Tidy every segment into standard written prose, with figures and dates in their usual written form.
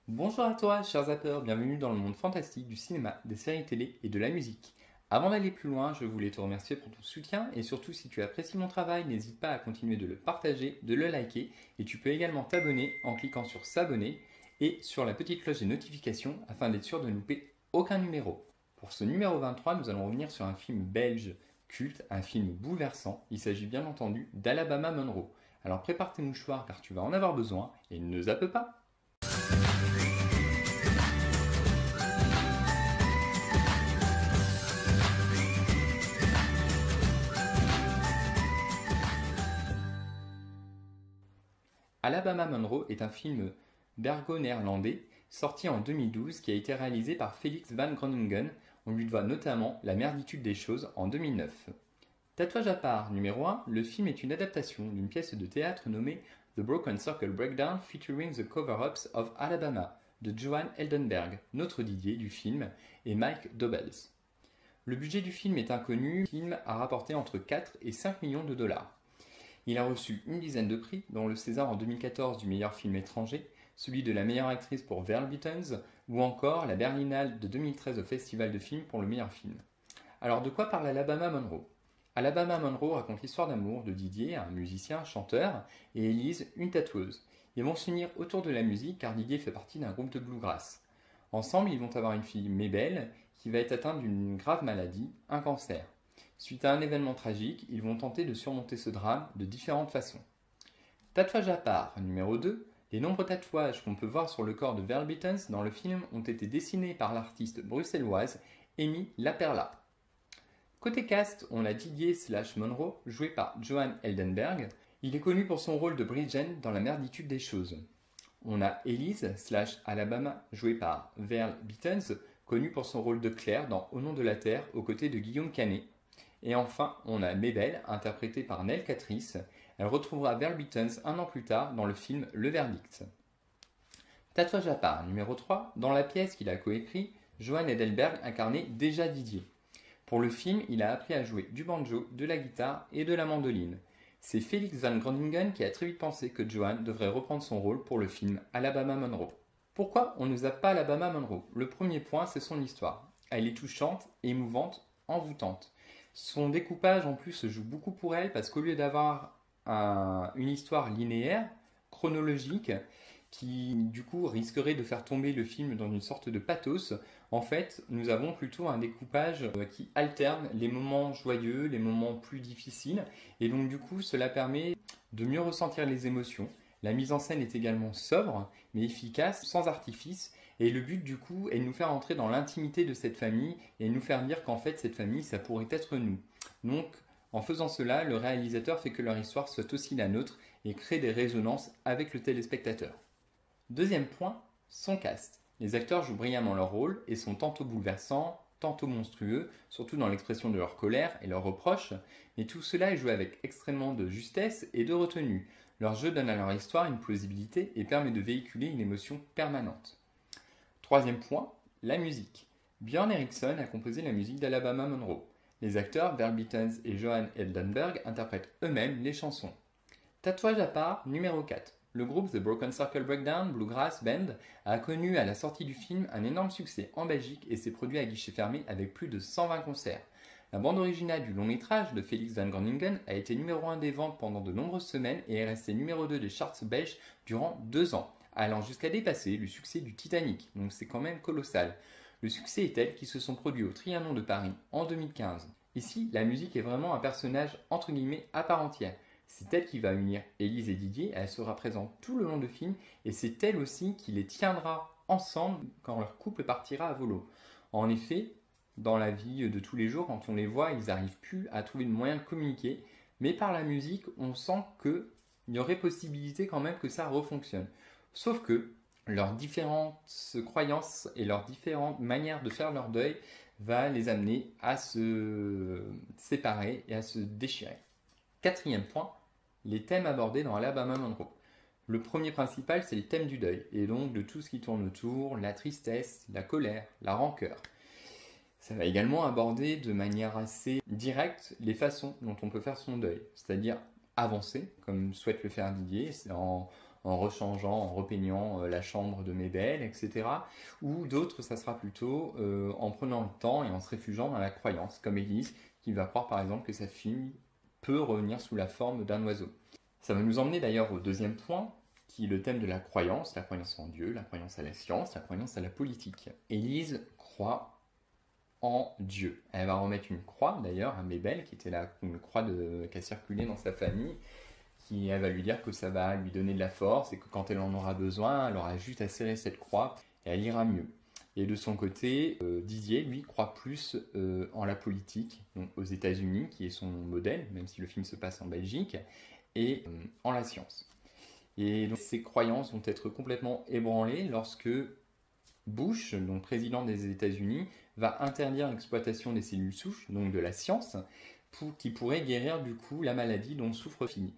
Bonjour à toi, chers zappeurs, bienvenue dans le monde fantastique du cinéma, des séries télé et de la musique. Avant d'aller plus loin, je voulais te remercier pour ton soutien et surtout si tu apprécies mon travail, n'hésite pas à continuer de le partager, de le liker et tu peux également t'abonner en cliquant sur s'abonner et sur la petite cloche des notifications afin d'être sûr de ne louper aucun numéro. Pour ce numéro 23, nous allons revenir sur un film belge culte, un film bouleversant. Il s'agit bien entendu d'Alabama Monroe. Alors prépare tes mouchoirs car tu vas en avoir besoin et ne zappe pas. Alabama Monroe est un film bergo-néerlandais sorti en 2012 qui a été réalisé par Felix van Groningen. On lui doit notamment La merditude des choses en 2009. Tatouage à part, numéro 1, le film est une adaptation d'une pièce de théâtre nommée The Broken Circle Breakdown featuring the cover-ups of Alabama de Johan Eldenberg, notre Didier du film, et Mike Dobbels. Le budget du film est inconnu, le film a rapporté entre 4 et 5 millions de dollars. Il a reçu une dizaine de prix, dont le César en 2014 du meilleur film étranger, celui de la meilleure actrice pour Val Beatons, ou encore la Berlinale de 2013 au Festival de films pour le meilleur film. Alors de quoi parle Alabama Monroe? Alabama Monroe raconte l'histoire d'amour de Didier, un musicien, chanteur, et Elise, une tatoueuse. Ils vont s'unir autour de la musique car Didier fait partie d'un groupe de bluegrass. Ensemble, ils vont avoir une fille, Mabel, qui va être atteinte d'une grave maladie, un cancer. Suite à un événement tragique, ils vont tenter de surmonter ce drame de différentes façons. Tatouage à part, numéro 2. Les nombreux tatouages qu'on peut voir sur le corps de Val Beatons dans le film ont été dessinés par l'artiste bruxelloise Amy Laperla. Côté cast, on a Didier Monroe, joué par Johan Eldenberg. Il est connu pour son rôle de Bridgen dans La merditude des choses. On a Elise Alabama, jouée par Val Beatons, connue pour son rôle de Claire dans Au nom de la terre, aux côtés de Guillaume Canet. Et enfin, on a Mabel, interprétée par Nell Catrice. Elle retrouvera Val Beatons un an plus tard dans le film Le Verdict. Tatouage à part, numéro 3. Dans la pièce qu'il a coécrit, Johan Eldenberg incarnait déjà Didier. Pour le film, il a appris à jouer du banjo, de la guitare et de la mandoline. C'est Felix van Groningen qui a très vite pensé que Johan devrait reprendre son rôle pour le film Alabama Monroe. Pourquoi on ne zappe pas Alabama Monroe? Le premier point, c'est son histoire. Elle est touchante, émouvante, envoûtante. Son découpage en plus se joue beaucoup pour elle parce qu'au lieu d'avoir une histoire linéaire, chronologique, qui du coup risquerait de faire tomber le film dans une sorte de pathos, en fait nous avons plutôt un découpage qui alterne les moments joyeux, les moments plus difficiles, et donc du coup cela permet de mieux ressentir les émotions. La mise en scène est également sobre mais efficace, sans artifice, et le but du coup est de nous faire entrer dans l'intimité de cette famille et de nous faire dire qu'en fait cette famille ça pourrait être nous. Donc en faisant cela, le réalisateur fait que leur histoire soit aussi la nôtre et crée des résonances avec le téléspectateur. Deuxième point, son cast. Les acteurs jouent brillamment leur rôle et sont tantôt bouleversants, tantôt monstrueux, surtout dans l'expression de leur colère et leurs reproches, mais tout cela est joué avec extrêmement de justesse et de retenue. Leur jeu donne à leur histoire une plausibilité et permet de véhiculer une émotion permanente. Troisième point, la musique. Björn Eriksson a composé la musique d'Alabama Monroe. Les acteurs Val Beatons et Johan Eldenberg interprètent eux-mêmes les chansons. Tatouage à part, numéro 4. Le groupe The Broken Circle Breakdown Bluegrass Band a connu à la sortie du film un énorme succès en Belgique et s'est produit à guichet fermé avec plus de 120 concerts. La bande originale du long métrage de Felix van Groningen a été numéro 1 des ventes pendant de nombreuses semaines et est restée numéro 2 des charts belges durant 2 ans, allant jusqu'à dépasser le succès du Titanic, donc c'est quand même colossal. Le succès est tel qu'ils se sont produits au Trianon de Paris en 2015. Ici, la musique est vraiment un personnage entre guillemets à part entière. C'est elle qui va unir Elise et Didier, elle sera présente tout le long du film et c'est elle aussi qui les tiendra ensemble quand leur couple partira à volo. En effet, dans la vie de tous les jours, quand on les voit, ils n'arrivent plus à trouver de moyen de communiquer, mais par la musique, on sent qu'il y aurait possibilité quand même que ça refonctionne. Sauf que leurs différentes croyances et leurs différentes manières de faire leur deuil va les amener à se séparer et à se déchirer. Quatrième point, les thèmes abordés dans Alabama Monroe. Le premier principal, c'est le thème du deuil, et donc de tout ce qui tourne autour, la tristesse, la colère, la rancœur. Ça va également aborder de manière assez directe les façons dont on peut faire son deuil, c'est-à-dire avancer, comme souhaite le faire Didier, en en rechangeant, en repeignant la chambre de Mabel, etc. Ou d'autres, ça sera plutôt en prenant le temps et en se réfugiant dans la croyance, comme Élise, qui va croire par exemple que sa fille peut revenir sous la forme d'un oiseau. Ça va nous emmener d'ailleurs au deuxième point, qui est le thème de la croyance en Dieu, la croyance à la science, la croyance à la politique. Élise croit en Dieu. Elle va remettre une croix d'ailleurs à Mabel, qui était une croix qui a circulé dans sa famille, elle va lui dire que ça va lui donner de la force et que quand elle en aura besoin, elle aura juste à serrer cette croix et elle ira mieux. Et de son côté, Didier, lui, croit plus en la politique, donc aux États-Unis, qui est son modèle, même si le film se passe en Belgique, et en la science. Et donc ces croyances vont être complètement ébranlées lorsque Bush, donc président des États-Unis, va interdire l'exploitation des cellules souches, donc de la science, qui pourrait guérir du coup la maladie dont souffre Fini.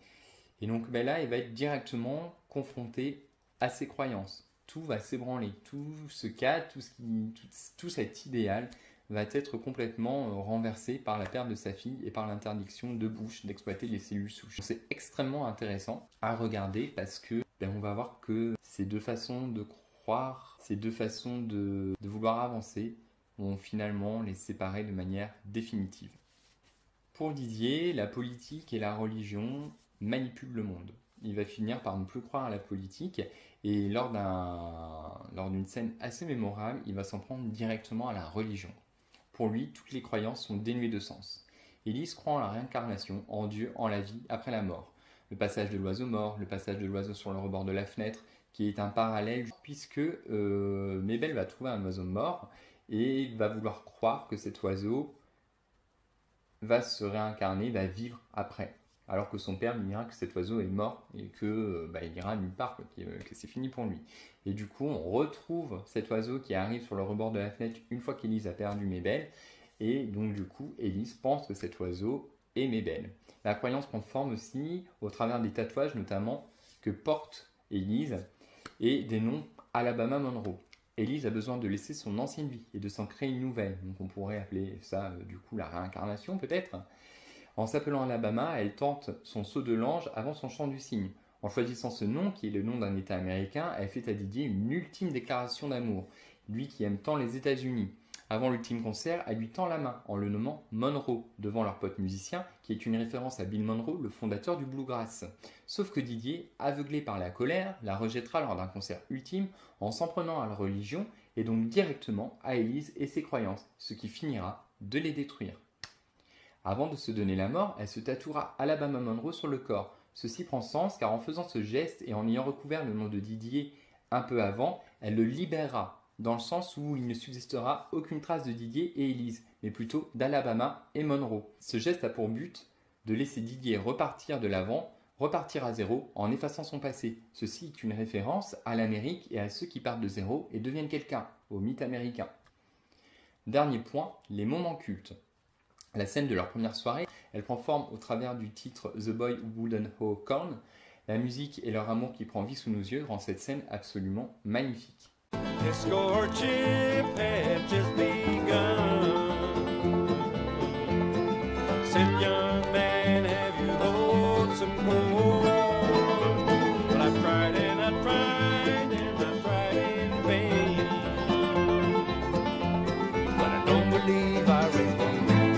Et donc là, il va être directement confronté à ses croyances. Tout va s'ébranler, tout ce cadre, tout cet idéal va être complètement renversé par la perte de sa fille et par l'interdiction de Bush d'exploiter les cellules souches. C'est extrêmement intéressant à regarder parce que on va voir que ces deux façons de croire, ces deux façons de vouloir avancer vont finalement les séparer de manière définitive. Pour Didier, la politique et la religion manipulent le monde. Il va finir par ne plus croire à la politique et lors d'une scène assez mémorable, il va s'en prendre directement à la religion. Pour lui, toutes les croyances sont dénuées de sens. Élise croit en la réincarnation, en Dieu, en la vie après la mort. Le passage de l'oiseau mort, le passage de l'oiseau sur le rebord de la fenêtre, qui est un parallèle puisque Mabel va trouver un oiseau mort et il va vouloir croire que cet oiseau va se réincarner, va vivre après. Alors que son père lui dira que cet oiseau est mort et qu'il ira nulle part, que c'est fini pour lui. Et du coup, on retrouve cet oiseau qui arrive sur le rebord de la fenêtre une fois qu'Élise a perdu Mabel. Et donc du coup, Élise pense que cet oiseau est Mabel. La croyance prend forme aussi au travers des tatouages notamment que porte Élise et des noms Alabama Monroe. Élise a besoin de laisser son ancienne vie et de s'en créer une nouvelle. Donc on pourrait appeler ça du coup la réincarnation peut-être. En s'appelant Alabama, elle tente son saut de l'ange avant son chant du cygne. En choisissant ce nom, qui est le nom d'un État américain, elle fait à Didier une ultime déclaration d'amour, lui qui aime tant les États-Unis. Avant l'ultime concert, elle lui tend la main en le nommant Monroe, devant leur pote musicien, qui est une référence à Bill Monroe, le fondateur du bluegrass. Sauf que Didier, aveuglé par la colère, la rejettera lors d'un concert ultime en s'en prenant à la religion et donc directement à Élise et ses croyances, ce qui finira de les détruire. Avant de se donner la mort, elle se tatouera Alabama Monroe sur le corps. Ceci prend sens car en faisant ce geste et en ayant recouvert le nom de Didier un peu avant, elle le libérera, dans le sens où il ne subsistera aucune trace de Didier et Élise, mais plutôt d'Alabama et Monroe. Ce geste a pour but de laisser Didier repartir de l'avant, repartir à zéro en effaçant son passé. Ceci est une référence à l'Amérique et à ceux qui partent de zéro et deviennent quelqu'un, au mythe américain. Dernier point, les moments cultes. La scène de leur première soirée, elle prend forme au travers du titre The Boy Who Wouldn't Hoe Corn. La musique et leur amour qui prend vie sous nos yeux rend cette scène absolument magnifique. This courtship had just begun. Said, young man, have you hold some cold? Well, I tried and I tried and I tried in vain. But I don't believe I raised my hand.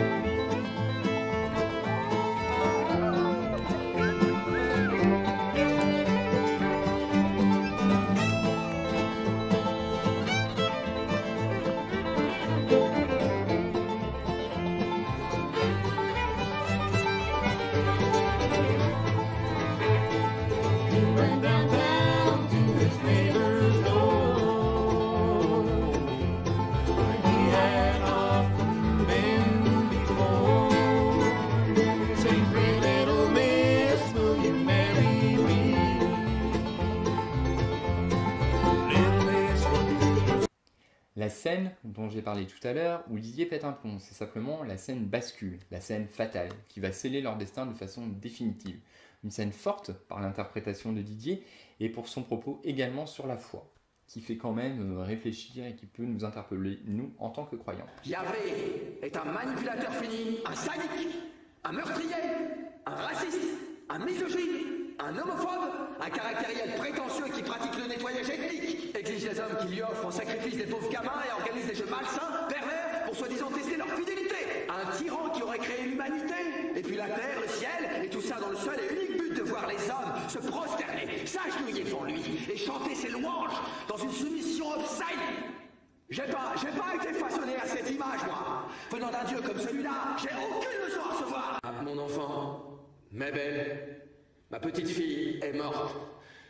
La scène dont j'ai parlé tout à l'heure, où Didier pète un plomb, c'est simplement la scène bascule, la scène fatale, qui va sceller leur destin de façon définitive. Une scène forte par l'interprétation de Didier et pour son propos également sur la foi, qui fait quand même réfléchir et qui peut nous interpeller, nous, en tant que croyants. Yahvé est un manipulateur fini, un sadique, un meurtrier, un raciste, un misogyne, Un homophobe, un caractériel prétentieux qui pratique le nettoyage ethnique, exige les hommes qui lui offrent en sacrifice des pauvres gamins et organise des jeux malsains, pervers, pour soi-disant tester leur fidélité. Un tyran qui aurait créé l'humanité, et puis la terre, le ciel, et tout ça dans le seul et unique but de voir les hommes se prosterner, s'agenouiller devant lui, et chanter ses louanges dans une soumission obscène. J'ai pas été façonné à cette image, moi. Venant d'un dieu comme celui-là, j'ai aucune leçon à recevoir. Ah, mon enfant, Mabel, ma petite fille est morte.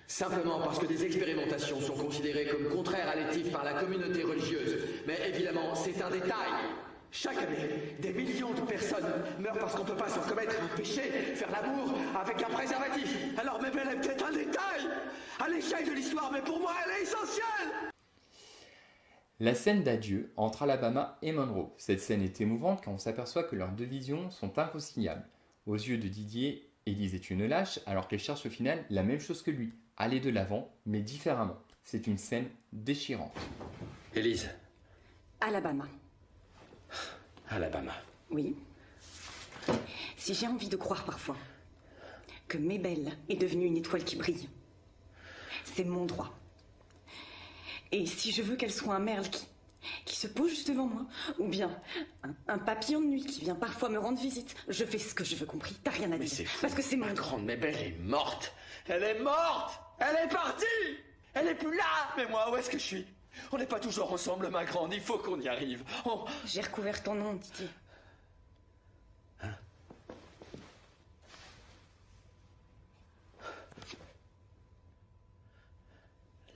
Simplement parce que des expérimentations sont considérées comme contraires à l'éthique par la communauté religieuse. Mais évidemment, c'est un détail. Chaque année, des millions de personnes meurent parce qu'on ne peut pas se commettre un péché, faire l'amour avec un préservatif. Alors Mabel est peut-être un détail à l'échelle de l'histoire, mais pour moi, elle est essentielle. La scène d'adieu entre Alabama et Monroe. Cette scène est émouvante quand on s'aperçoit que leurs deux visions sont inconciliables. Aux yeux de Didier, Élise est une lâche, alors qu'elle cherche au final la même chose que lui, aller de l'avant, mais différemment. C'est une scène déchirante. Élise. Alabama. Alabama. Oui. Si j'ai envie de croire parfois que Mabel est devenue une étoile qui brille, c'est mon droit. Et si je veux qu'elle soit un merle qui se pose juste devant moi, ou bien un papillon de nuit qui vient parfois me rendre visite, je fais ce que je veux, compris? T'as rien à Mais dire. c'est fou. Parce que c'est mon Ma droit. grande Mabel est morte. Elle est morte. Elle est partie. Elle est plus là. Mais moi, où est-ce que je suis? On n'est pas toujours ensemble, ma grande. Il faut qu'on y arrive. J'ai recouvert ton nom, Didier.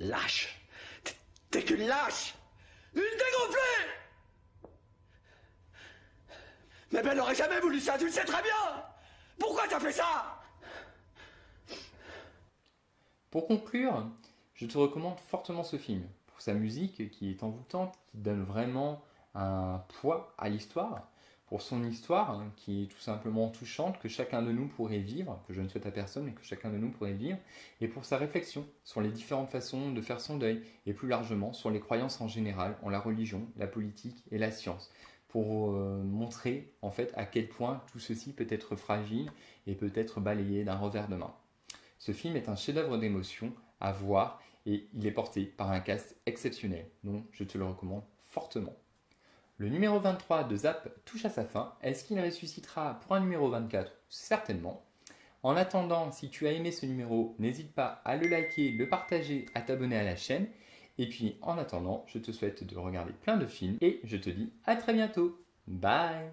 Lâche. T'es qu'une lâche. Une dégonflée. Mais elle n'aurait jamais voulu ça, tu le sais très bien. Pourquoi t'as fait ça? Pour conclure, je te recommande fortement ce film, pour sa musique qui est envoûtante, qui donne vraiment un poids à l'histoire, pour son histoire qui est tout simplement touchante, que chacun de nous pourrait vivre, que je ne souhaite à personne, mais que chacun de nous pourrait vivre, et pour sa réflexion sur les différentes façons de faire son deuil, et plus largement sur les croyances en général, en la religion, la politique et la science, pour montrer en fait à quel point tout ceci peut être fragile et peut être balayé d'un revers de main. Ce film est un chef-d'œuvre d'émotion à voir et il est porté par un cast exceptionnel, donc je te le recommande fortement. Le numéro 23 de Zap touche à sa fin. Est-ce qu'il ressuscitera pour un numéro 24? Certainement. En attendant, si tu as aimé ce numéro, n'hésite pas à le liker, le partager, à t'abonner à la chaîne. Et puis en attendant, je te souhaite de regarder plein de films et je te dis à très bientôt. Bye!